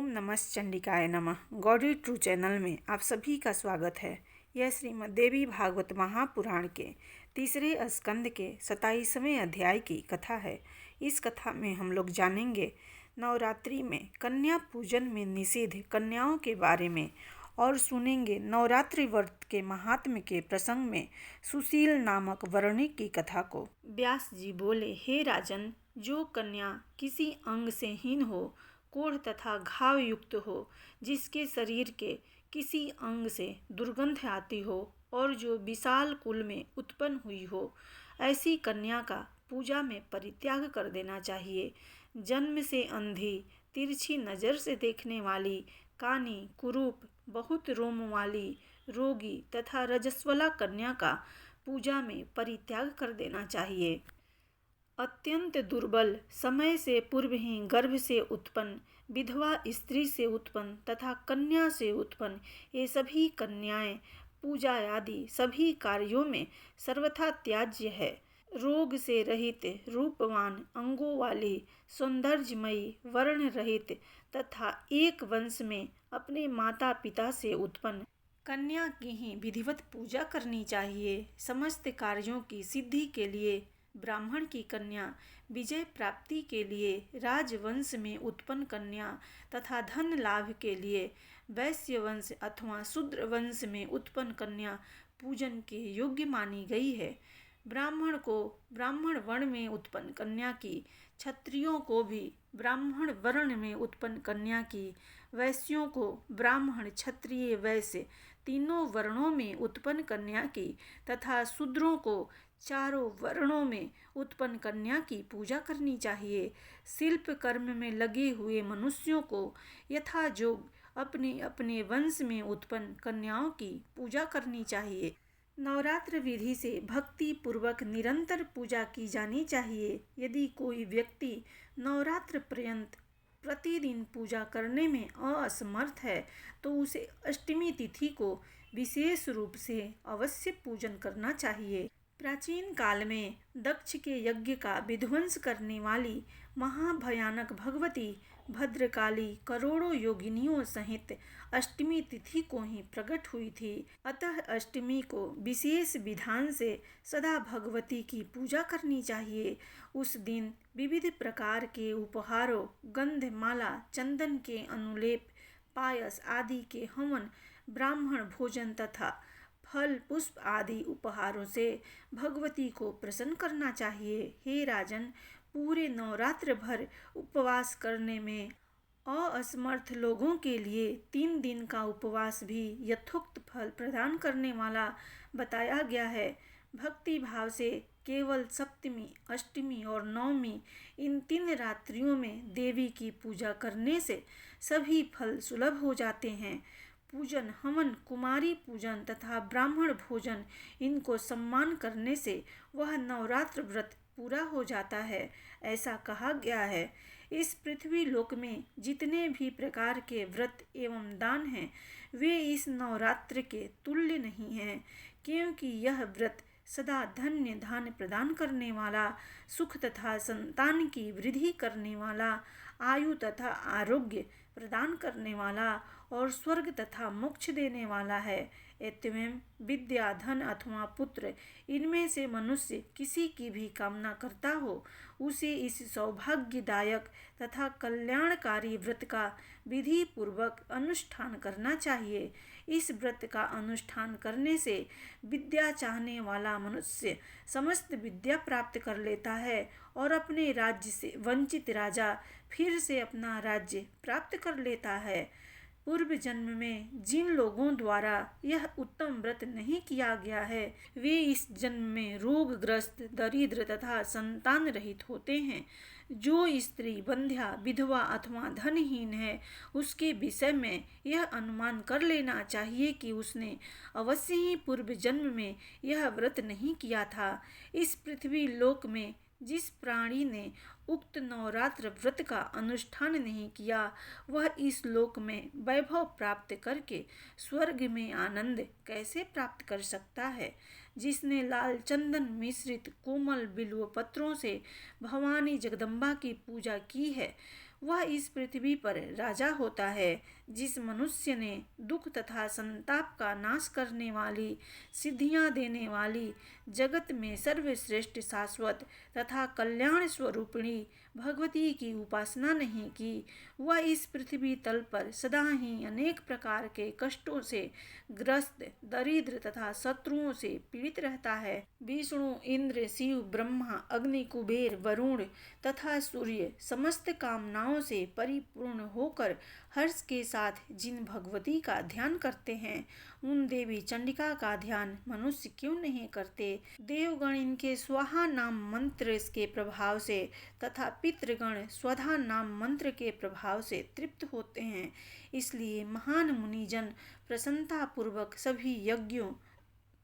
ओम नमः चंडिकाय नमः। Gaudy true channel में आप सभी का स्वागत है। यह श्रीमद् देवी भागवत महापुराण के तीसरे स्कंद के 27वें अध्याय की कथा है। इस कथा में हम लोग जानेंगे नवरात्रि में कन्या पूजन में निषिद्ध कन्याओं के बारे में और सुनेंगे नवरात्रि व्रत के महात्म्य के प्रसंग में सुशील नामक वर्णी की कथा को। व्यास जी बोले, हे राजन, जो कन्या किसी अंग से हीन हो, कोढ़ तथा घाव युक्त हो, जिसके शरीर के किसी अंग से दुर्गंध आती हो और जो विशाल कुल में उत्पन्न हुई हो, ऐसी कन्या का पूजा में परित्याग कर देना चाहिए। जन्म से अंधी, तिरछी नज़र से देखने वाली, कानी, कुरूप, बहुत रोम वाली, रोगी तथा रजस्वला कन्या का पूजा में परित्याग कर देना चाहिए। अत्यंत दुर्बल, समय से पूर्व ही गर्भ से उत्पन्न, विधवा स्त्री से उत्पन्न तथा कन्या से उत्पन्न ये सभी कन्याएं पूजा आदि सभी कार्यों में सर्वथा त्याज्य है। रोग से रहित, रूपवान, अंगों वाली, सौंदर्यमयी, वर्ण रहित तथा एक वंश में अपने माता पिता से उत्पन्न कन्या की ही विधिवत पूजा करनी चाहिए। समस्त कार्यों की सिद्धि के लिए ब्राह्मण की कन्या, विजय प्राप्ति के लिए राजवंश में उत्पन्न कन्या तथा धन लाभ के लिए वैश्य वंश अथवा शूद्र वंश में उत्पन्न कन्या पूजन के योग्य मानी गई है। ब्राह्मण को ब्राह्मण वर्ण में उत्पन्न कन्या की, क्षत्रियों को भी ब्राह्मण वर्ण में उत्पन्न कन्या की, वैश्यों को ब्राह्मण, क्षत्रिय, वैश्य तीनों वर्णों में उत्पन्न कन्या की तथा शूद्रों को चारों वर्णों में उत्पन्न कन्या की पूजा करनी चाहिए। शिल्प कर्म में लगे हुए मनुष्यों को यथायोग्य अपने अपने वंश में उत्पन्न कन्याओं की पूजा करनी चाहिए। नवरात्र विधि से भक्ति पूर्वक निरंतर पूजा की जानी चाहिए। यदि कोई व्यक्ति नवरात्र पर्यंत प्रतिदिन पूजा करने में असमर्थ है तो उसे अष्टमी तिथि को विशेष रूप से अवश्य पूजन करना चाहिए। प्राचीन काल में दक्ष के यज्ञ का विध्वंस करने वाली महाभयानक भगवती भद्रकाली करोड़ों योगिनियों सहित अष्टमी तिथि को ही प्रकट हुई थी। अतः अष्टमी को विशेष विधान से सदा भगवती की पूजा करनी चाहिए। उस दिन विविध प्रकार के उपहारों, गंध, माला, चंदन के अनुलेप, पायस आदि के हवन, ब्राह्मण भोजन तथा फल पुष्प आदि उपहारों से भगवती को प्रसन्न करना चाहिए। हे राजन, पूरे नवरात्र भर उपवास करने में असमर्थ लोगों के लिए 3 दिन का उपवास भी यथोक्त फल प्रदान करने वाला बताया गया है। भक्ति भाव से केवल सप्तमी, अष्टमी और नवमी इन 3 रात्रियों में देवी की पूजा करने से सभी फल सुलभ हो जाते हैं। पूजन, हवन, कुमारी पूजन तथा ब्राह्मण भोजन इनको सम्मान करने से वह नवरात्र व्रत पूरा हो जाता है, ऐसा कहा गया है। इस पृथ्वी लोक में जितने भी प्रकार के व्रत एवं दान हैं, वे इस नवरात्र के तुल्य नहीं हैं, क्योंकि यह व्रत सदा धन्य धान्य प्रदान करने वाला, सुख तथा संतान की वृद्धि करने वाला, आयु तथा आरोग्य प्रदान करने वाला और स्वर्ग तथा मोक्ष देने वाला है। एवं विद्या, धन अथवा पुत्र, इनमें से मनुष्य किसी की भी कामना करता हो, उसे इस सौभाग्यदायक तथा कल्याणकारी व्रत का विधि पूर्वक अनुष्ठान करना चाहिए। इस व्रत का अनुष्ठान करने से विद्या चाहने वाला मनुष्य समस्त विद्या प्राप्त कर लेता है और अपने राज्य से वंचित राजा फिर से अपना राज्य प्राप्त कर लेता है। पूर्व जन्म में जिन लोगों द्वारा यह उत्तम व्रत नहीं किया गया है, वे इस जन्म में रोगग्रस्त, दरिद्र तथा संतान रहित होते हैं। जो स्त्री बंध्या, विधवा अथवा धनहीन है, उसके विषय में यह अनुमान कर लेना चाहिए कि उसने अवश्य ही पूर्व जन्म में यह व्रत नहीं किया था। इस पृथ्वी लोक में जिस प्राणी ने उक्त नवरात्र व्रत का अनुष्ठान नहीं किया, वह इस लोक में वैभव प्राप्त करके स्वर्ग में आनंद कैसे प्राप्त कर सकता है। जिसने लाल चंदन मिश्रित कोमल बिल्व पत्रों से भवानी जगदम्बा की पूजा की है, वह इस पृथ्वी पर राजा होता है। जिस मनुष्य ने दुख तथा संताप का नाश करने वाली, सिद्धियां देने वाली, जगत में सर्वश्रेष्ठ, शाश्वत तथा कल्याण स्वरूपिणी भगवती की उपासना नहीं की, वह इस पृथ्वी तल पर सदा ही अनेक प्रकार के कष्टों से ग्रस्त, दरिद्र तथा शत्रुओं से पीड़ित रहता है। विष्णु, इंद्र, शिव, ब्रह्मा, अग्नि, कुबेर, वरुण तथा सूर्य समस्त कामनाओं से परिपूर्ण होकर हर्ष के साथ जिन भगवती का ध्यान करते हैं, उन देवी चंडिका का ध्यान मनुष्य क्यों नहीं करते। देवगण इनके स्वाहा नाम मंत्र के प्रभाव से तथा पितृगण स्वधा नाम मंत्र के प्रभाव से तृप्त होते हैं। इसलिए महान मुनिजन प्रसन्नता पूर्वक सभी यज्ञों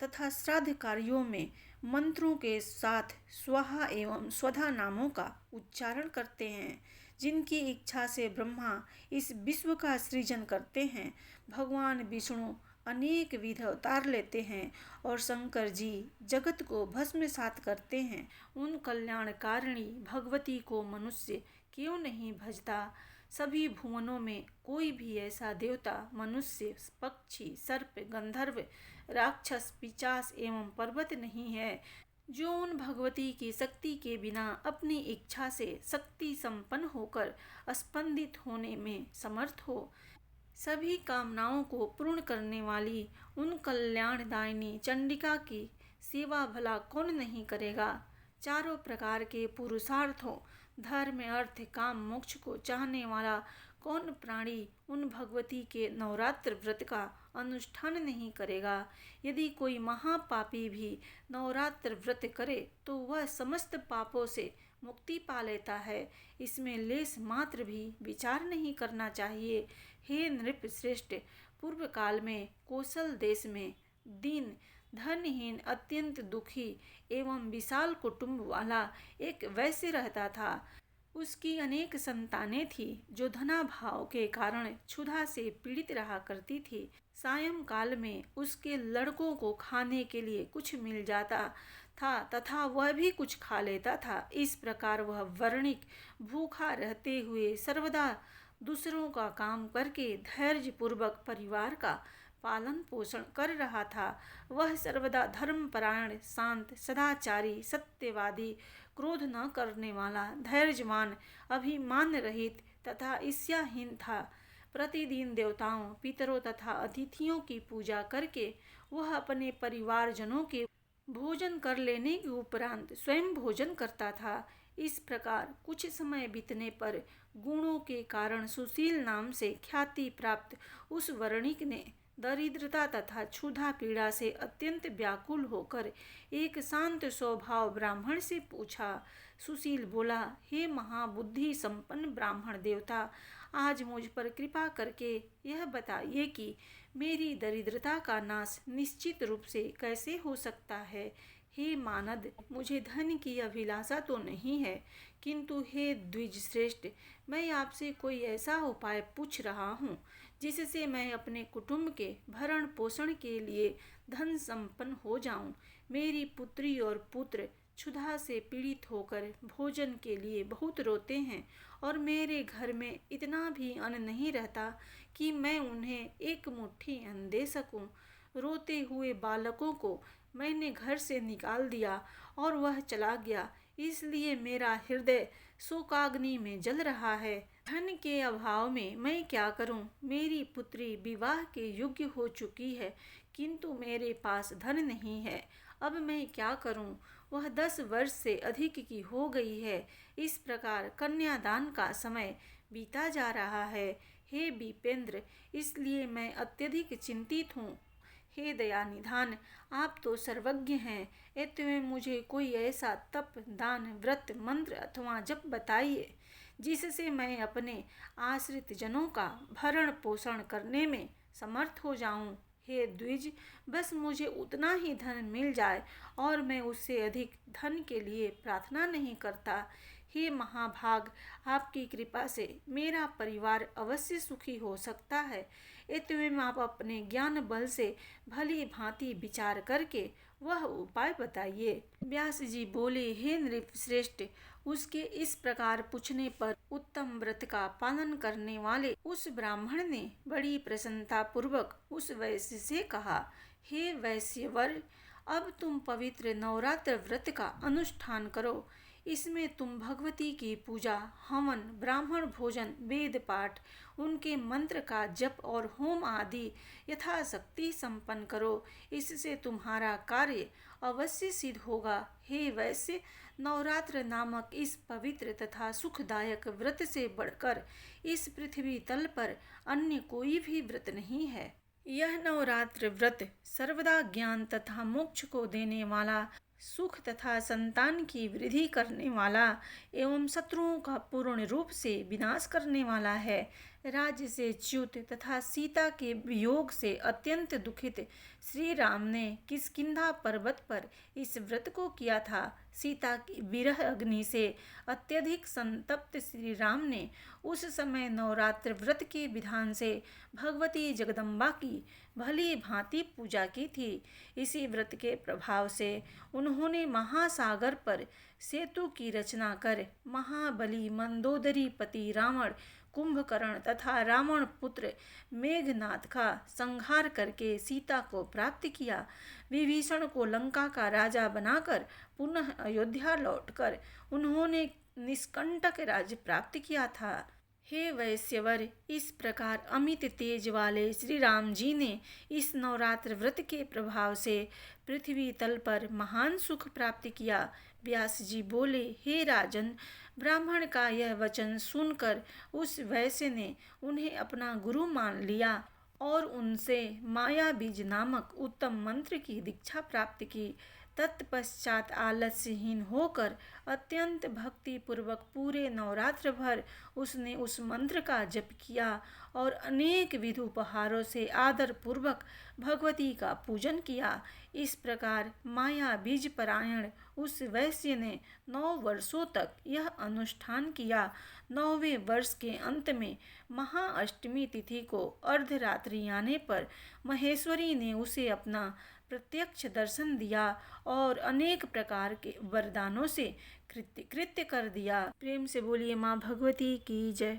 तथा श्राद्ध कार्यों में मंत्रों के साथ स्वाहा एवं स्वधा नामों का उच्चारण करते हैं। जिनकी इच्छा से ब्रह्मा इस विश्व का सृजन करते हैं, भगवान विष्णु अनेक विध अवतार लेते हैं और शंकर जी जगत को भस्मसात करते हैं। उन कल्याणकारिणी भगवती को मनुष्य क्यों नहीं भजता। सभी भुवनों में कोई भी ऐसा देवता, मनुष्य, पक्षी, सर्प, गंधर्व, राक्षस, पिशाच एवं पर्वत नहीं है जो उन भगवती की शक्ति के बिना अपनी इच्छा से शक्ति संपन्न होकर स्पंदित होने में समर्थ हो। सभी कामनाओं को पूर्ण करने वाली उन कल्याणदायिनी चंडिका की सेवा भला कौन नहीं करेगा। चारों प्रकार के पुरुषार्थों, धर्म, अर्थ, काम, मोक्ष को चाहने वाला कौन प्राणी उन भगवती के नवरात्र व्रत का अनुष्ठान नहीं करेगा। यदि कोई महापापी भी नवरात्र व्रत करे तो वह समस्त पापों से मुक्ति पा लेता है। इसमें लेस मात्र भी विचार नहीं करना चाहिए। हे नृप श्रेष्ठ, पूर्व काल में कौशल देश में दीन, धनहीन, अत्यंत दुखी एवं विशाल कुटुंब वाला एक वैश्य रहता था। उसकी अनेक संतानें थी जो धनाभाव के कारण क्षुधा से पीड़ित रहा करती थी। सायंकाल में उसके लड़कों को खाने के लिए कुछ मिल जाता था तथा वह भी कुछ खा लेता था। इस प्रकार वह वर्णिक भूखा रहते हुए सर्वदा दूसरों का काम करके धैर्यपूर्वक परिवार का पालन पोषण कर रहा था। वह सर्वदा धर्मपरायण, शांत, सदाचारी, सत्यवादी, क्रोध न करने वाला, धैर्यवान, अभिमान रहित तथा ईर्ष्याहीन था। प्रतिदिन देवताओं, पितरों तथा अतिथियों की पूजा करके वह अपने परिवारजनों के भोजन कर लेने के उपरांत स्वयं भोजन करता था। इस प्रकार कुछ समय बीतने पर गुणों के कारण सुशील नाम से ख्याति प्राप्त उस वर्णिक ने दरिद्रता तथा क्षुधा पीड़ा से अत्यंत व्याकुल होकर एक शांत स्वभाव ब्राह्मण से पूछा। सुशील बोला, हे महाबुद्धि संपन्न ब्राह्मण देवता, आज मुझ पर कृपा करके यह बताइए कि मेरी दरिद्रता का नाश निश्चित रूप से कैसे हो सकता है। हे मानद, मुझे धन की अभिलाषा तो नहीं है, किंतु हे द्विज श्रेष्ठ, मैं आपसे कोई ऐसा उपाय पूछ रहा हूँ जिससे मैं अपने कुटुंब के भरण पोषण के लिए धन संपन्न हो जाऊँ। मेरी पुत्री और पुत्र क्षुधा से पीड़ित होकर भोजन के लिए बहुत रोते हैं और मेरे घर में इतना भी अन्न नहीं रहता कि मैं उन्हें एक मुट्ठी अन्न दे सकूं। रोते हुए बालकों को मैंने घर से निकाल दिया और वह चला गया, इसलिए मेरा हृदय शोकाग्नि में जल रहा है। धन के अभाव में मैं क्या करूं? मेरी पुत्री विवाह के योग्य हो चुकी है, किंतु मेरे पास धन नहीं है। अब मैं क्या करूं? वह 10 वर्ष से अधिक की हो गई है। इस प्रकार कन्यादान का समय बीता जा रहा है। हे विपेंद्र, इसलिए मैं अत्यधिक चिंतित हूँ। हे दया निधान, आप तो सर्वज्ञ हैं, अतएव मुझे कोई ऐसा तप, दान, व्रत, मंत्र अथवा जप बताइए जिससे मैं अपने आश्रित जनों का भरण पोषण करने में समर्थ हो जाऊं। हे द्विज, बस मुझे उतना ही धन मिल जाए और मैं उससे अधिक धन के लिए प्रार्थना नहीं करता। हे महाभाग, आपकी कृपा से मेरा परिवार अवश्य सुखी हो सकता है। अतएव आप अपने ज्ञान बल से भली भांति विचार करके वह उपाय बताइए। व्यास जी बोले, हे नृप श्रेष्ठ, उसके इस प्रकार पूछने पर उत्तम व्रत का पालन करने वाले उस ब्राह्मण ने बड़ी प्रसन्नता पूर्वक उस वैश्य से कहा, हे वैश्यवर, अब तुम पवित्र नवरात्र व्रत का अनुष्ठान करो। इसमें तुम भगवती की पूजा, हवन, ब्राह्मण भोजन, वेद पाठ, उनके मंत्र का जप और होम आदि यथाशक्ति संपन्न करो। इससे तुम्हारा कार्य अवश्य सिद्ध होगा। हे वैश्य, नवरात्र नामक इस पवित्र तथा सुखदायक व्रत से बढ़कर इस पृथ्वी तल पर अन्य कोई भी व्रत नहीं है। यह नवरात्र व्रत सर्वदा ज्ञान तथा मोक्ष को देने वाला, सुख तथा संतान की वृद्धि करने वाला एवं शत्रुओं का पूर्ण रूप से विनाश करने वाला है। राज्य से च्युत तथा सीता के वियोग से अत्यंत दुखित श्री राम ने किष्किंधा पर्वत पर इस व्रत को किया था। सीता की विरह अग्नि से अत्यधिक संतप्त श्री राम ने उस समय नवरात्र व्रत के विधान से भगवती जगदम्बा की भली भांति पूजा की थी। इसी व्रत के प्रभाव से उन्होंने महासागर पर सेतु की रचना कर महाबली मंदोदरी पति रावण, कुंभकर्ण तथा रावण पुत्र मेघनाथ का संहार करके सीता को प्राप्त किया। विभीषण को लंका का राजा बनाकर पुनः अयोध्या लौटकर उन्होंने निष्कंटक राज्य प्राप्त किया था। हे वैश्यवर, इस प्रकार अमित तेज वाले श्री राम जी ने इस नवरात्र व्रत के प्रभाव से पृथ्वी तल पर महान सुख प्राप्त किया। व्यास जी बोले, हे राजन, ब्राह्मण का यह वचन सुनकर उस वैश्य ने उन्हें अपना गुरु मान लिया और उनसे माया बीज नामक उत्तम मंत्र की दीक्षा प्राप्त की। तत्पश्चात आलस्यहीन होकर अत्यंत भक्ति पूर्वक पूरे नवरात्र भर उसने उस मंत्र का जप किया और अनेक विध उपहारों से आदर पूर्वक भगवती का पूजन किया। इस प्रकार माया बीज परायण उस वैश्य ने 9 वर्षों तक यह अनुष्ठान किया। 9वें वर्ष के अंत में महाअष्टमी तिथि को अर्धरात्रि आने पर महेश्वरी ने उसे अपना प्रत्यक्ष दर्शन दिया और अनेक प्रकार के वरदानों से कृत्य कर दिया। प्रेम से बोलिए माँ भगवती की जय।